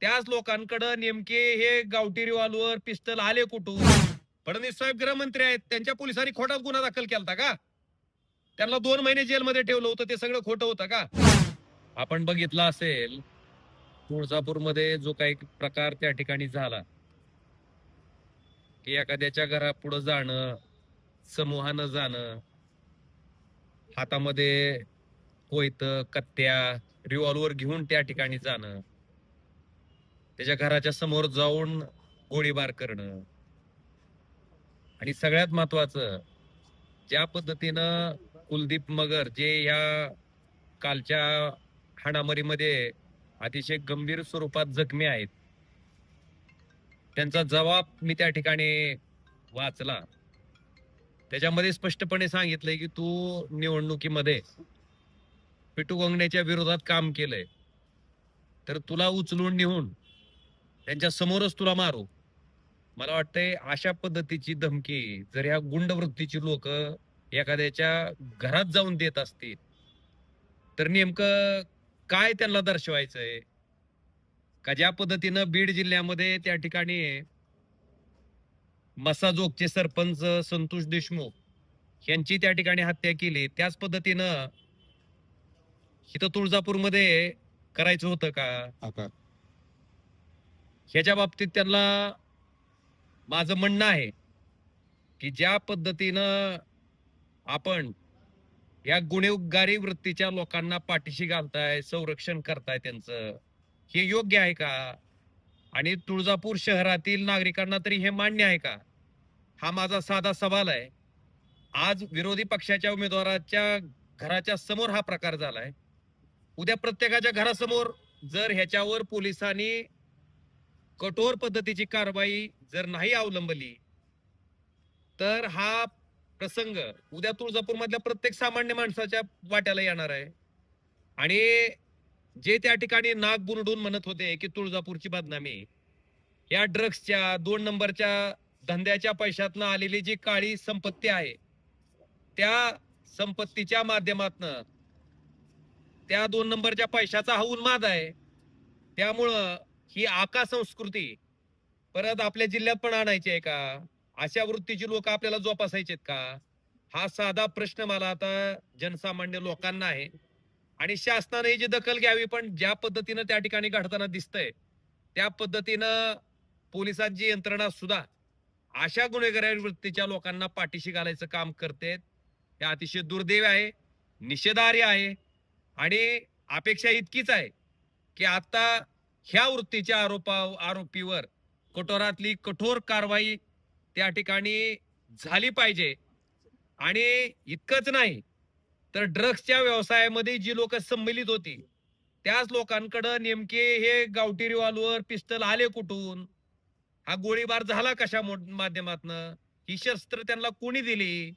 त्याच लोकांकडे नेमके हे गावठी रिव्हॉल्वर पिस्टल आले कुठून? फडणवीस साहेब गृहमंत्री आहेत, त्यांच्या पोलिसांनी खोटात गुन्हा दाखल केलता का? त्यांना 2 महिने जेलमध्ये ठेवलं होतं, ते सगळं खोटं होतं का? आपण बघितलं असेल तुळजापूरमध्ये जो काही प्रकार त्या ठिकाणी झाला, की एखाद्याच्या घरापुढे जाणं, समूहानं जाणं, हातामध्ये कोयतं, कत्त्या, रिव्हॉल्वर घेऊन त्या ठिकाणी जाणं, त्याच्या घराच्या समोर जाऊन गोळीबार करणं आणि सगळ्यात महत्वाचं, ज्या पद्धतीनं कुलदीप मगर जे या कालच्या हाणामारीमध्ये अतिशय गंभीर स्वरूपात जखमी आहेत, त्यांचा जबाब मी त्या ठिकाणी वाचला. त्याच्यामध्ये स्पष्टपणे सांगितलंय की तू निवडणुकीमध्ये पिटू गंगण्याच्या विरोधात काम केलंय, तर तुला उचलून नेऊन त्यांच्या समोरच तुला मारू. मला वाटतंय अशा पद्धतीची धमकी जर ह्या गुंडवृत्तीची लोक एखाद्याच्या घरात जाऊन देत असतील, तर नेमकं काय त्यांना दर्शवायचंय? का ज्या पद्धतीनं बीड जिल्ह्यामध्ये त्या ठिकाणी मसाजोगचे सरपंच संतोष देशमुख यांची त्या ठिकाणी हत्या केली, त्याच पद्धतीनं इथं तुळजापूरमध्ये करायचं होतं का? ह्याच्या बाबतीत त्यांना माझं म्हणणं आहे की ज्या पद्धतीनं आपण या गुन्हेगारी वृत्तीच्या लोकांना पाठीशी घालताय, संरक्षण करताय त्यांचं, हे योग्य आहे का? आणि तुळजापूर शहरातील नागरिकांना तरी हे मान्य आहे का? हा माझा साधा सवाल आहे. आज विरोधी पक्षाच्या उमेदवाराच्या घराच्या समोर हा प्रकार झालाय. उद्या प्रत्येकाच्या घरासमोर जर ह्याच्यावर पोलिसांनी कठोर पद्धतीची कारवाई जर नाही अवलंबली, तर हा प्रसंग उद्या तुळजापूर मधल्या प्रत्येक सामान्य माणसाच्या वाट्याला येणार आहे. आणि जे त्या ठिकाणी नाक बुरडून म्हणत होते की तुळजापूरची बदनामी, या ड्रग्सच्या 2 नंबरच्या धंद्याच्या पैशातनं आलेली जी काळी संपत्ती आहे, त्या संपत्तीच्या माध्यमातनं त्या 2 नंबरच्या पैशाचा हा उन्माद आहे. त्यामुळं ही आका संस्कृती परत आपल्या जिल्ह्यात पण आणायची आहे का? अशा वृत्तीची लोक आपल्याला जोपासायचेत का? हा साधा प्रश्न मला आता जनसामान्य लोकांना आहे. आणि शासनाने जी दखल घ्यावी, पण ज्या पद्धतीनं त्या ठिकाणी घडताना दिसतंय, त्या पद्धतीनं पोलिसांची यंत्रणा सुद्धा अशा गुन्हेगारी वृत्तीच्या लोकांना पाठीशी घालायचं काम करते. हे अतिशय दुर्दैव आहे, निषेधार्ह आहे. आणि अपेक्षा इतकीच आहे की आता ह्या वृत्तीच्या आरोपीवर कठोरातली कठोर कारवाई त्या ठिकाणी झाली पाहिजे. आणि इतकंच नाही तर ड्रग्सच्या व्यवसायामध्ये जी लोक सम्मिलित होती, त्याच लोकांकडे नेमके हे गावठी रिव्हॉल्वर पिस्टल आले कुठून? हा गोळीबार झाला कशा माध्यमातनं? ही शस्त्र त्यांना कोणी दिली?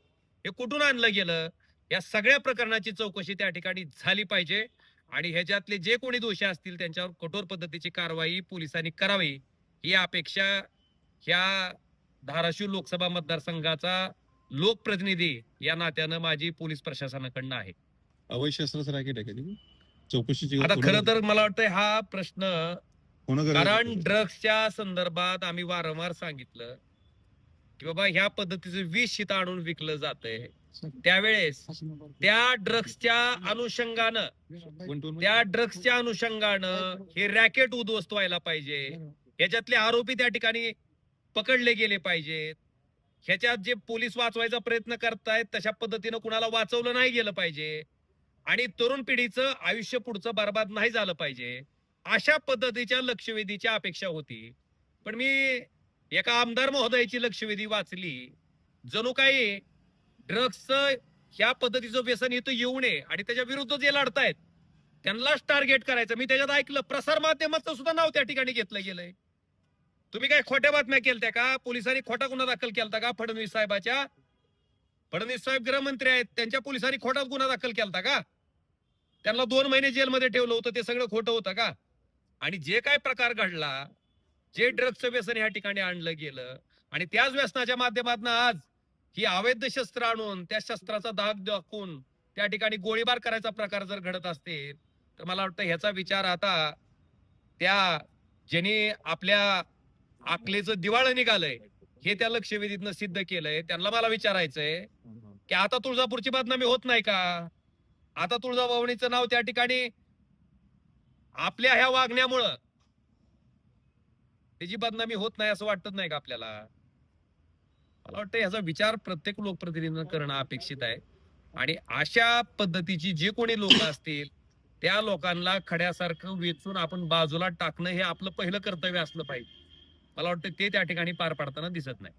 हे कुठून आणलं गेलं? या सगळ्या प्रकरणाची चौकशी त्या ठिकाणी झाली पाहिजे. आणि ह्याच्यातले जे कोणी दोषी असतील त्यांच्यावर कठोर पद्धतीची कारवाई पोलिसांनी करावी, ही अपेक्षा ह्या धाराशिव लोकसभा मतदारसंघाचा लोकप्रतिनिधी या नात्यानं माझी पोलीस प्रशासनाकडनं आहे. अवैध शस्त्राचं रॅकेट आहे का? चौकशीची आता खरं तर मला वाटतं हा प्रश्न, कारण कारण ड्रग्सच्या संदर्भात आम्ही वारंवार सांगितलं की बाबा ह्या पद्धतीचं विष इथं आणून विकलं जातंय, त्यावेळेस त्या ड्रग्सच्या अनुषंगानं हे रॅकेट उद्ध्वस्त व्हायला पाहिजे. ह्याच्यातले आरोपी त्या ठिकाणी पकडले गेले पाहिजेत. ह्याच्यात जे पोलीस वाचवायचा प्रयत्न करतायत तशा पद्धतीनं कुणाला वाचवलं नाही गेलं पाहिजे. आणि तरुण पिढीचं आयुष्य पुढचं बर्बाद नाही झालं पाहिजे. अशा पद्धतीच्या लक्षवेधीच्या अपेक्षा होती. पण मी एका आमदार महोदयाची लक्षवेधी वाचली, जणू काही ड्रग्सचं ह्या पद्धतीचं व्यसन इथं येऊ नये आणि त्याच्या विरुद्ध जे लढतायत त्यांनाच टार्गेट करायचं. मी त्याच्यात ऐकलं प्रसार माध्यमाचं सुद्धा नाव त्या ठिकाणी घेतलं गेलंय. तुम्ही काय खोट्या बातम्या केलत्या का? पोलिसांनी खोटा गुन्हा दाखल केलता का फडणवीस साहेबाच्या? फडणवीस साहेब गृहमंत्री आहेत, त्यांच्या पोलिसांनी खोटा गुन्हा दाखल केलता का? त्यांना 2 महिने जेलमध्ये ठेवलं होतं, ते सगळं खोटं होतं का? आणि जे काय प्रकार घडला, जे ड्रग्सचं व्यसन या ठिकाणी आणलं गेलं आणि त्याच व्यसनाच्या माध्यमातून आज ही अवैध शस्त्र आणून त्या शस्त्राचा दाग दाखवून त्या ठिकाणी गोळीबार करायचा प्रकार जर घडत असतील, तर मला वाटतं ह्याचा विचार आता त्या ज्यांनी आपल्या आकलेचं दिवाळं निघालंय हे त्या लक्षवेधीतनं सिद्ध केलंय, त्यांना मला विचारायचंय की आता तुळजापूरची बदनामी होत नाही का? आता तुळजाभवानीचं नाव त्या ठिकाणी आपल्या ह्या वागण्यामुळं त्याची बदनामी होत नाही असं वाटत नाही का आपल्याला? मला वाटतं याचा विचार प्रत्येक लोकप्रतिनिधीनं करणं अपेक्षित आहे. आणि अशा पद्धतीची जे कोणी लोक असतील त्या लोकांना खड्यासारखं वेचून आपण बाजूला टाकणं हे आपलं पहिलं कर्तव्य असलं पाहिजे. मला वाटतं ते त्या ठिकाणी पार पाडताना दिसत नाही.